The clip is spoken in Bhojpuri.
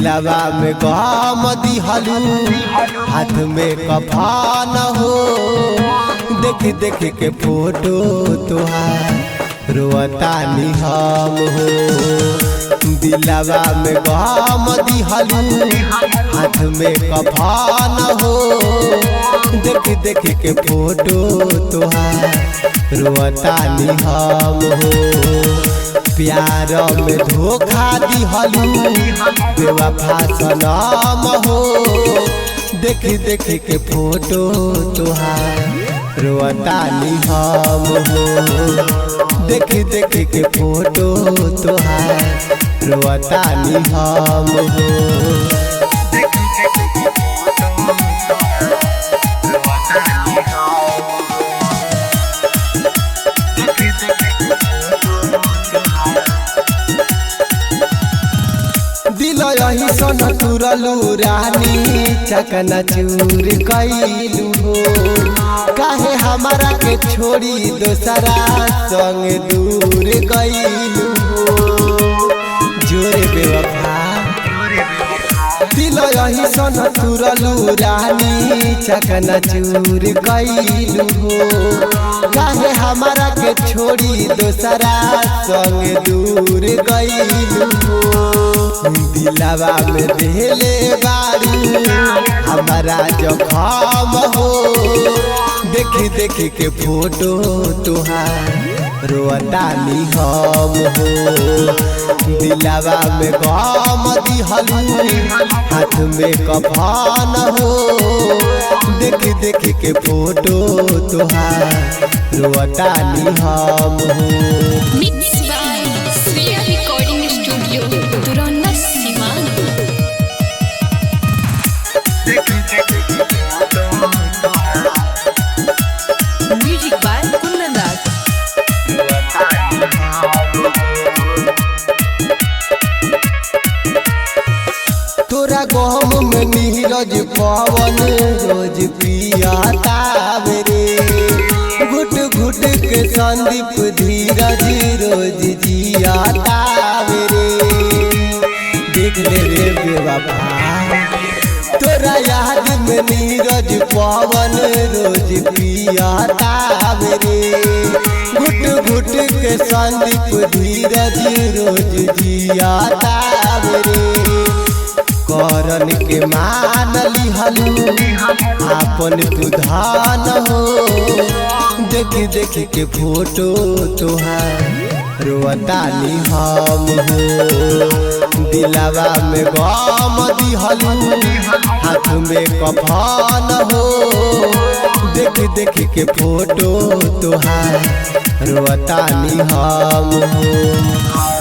दिलवा में गम दिहलू हाथ में कफन हो। देख देख के फोटो तुहार रोतानी हम हो। दिलवा में गम दिहलू हाथ में कफन हो। देख देख के फोटो तुहार रोतानी हम हो। प्यार में धोखा दिहलू बेवफा सनम हो। देख देख के फोटो तुहार रोतानी हम हो। देख देख के फोटो तुहार रोतानी हम हो। दिल यही सन तुरलू रानी चकना चूर कैलू हो। काहे हमारा के छोड़ी दोसरा संग दूर कैलू हो। जोरे बेवफा दिल यही सन तुरलू रानी चकना चूर कैलू हो। काहे हमारा के छोड़ी दोसरा संग दूर कैलू हो। दिलवा में देले बारू हमारा जखम हो। देख देख के फोटो तुहार रोतानी हम हो। दिलवा में गम दिहलू हाथ में कफन हो। देख देख के फोटो तुहार रोतानी हम हो। म्यूजिक बाय कुंदन दास। तोरा गहम में नीरज पवन रोज पियाता रे। घुट घुट के संदीप धीरज रोज जियाता रे। देख ले रे बेवफा तोरा याद में नीरज पवन रोज पियाता रे। घुट घुट के संदीप धीरज रोज जियाता रे। करन के मान लिहलू आपन तू धान हो। देख देख के फोटो तुहार रोतानी हम हो। दिलवा में गम दिहलू हाथ में कफन हो। देख देख के फोटो तुहार रोतानी हम हो।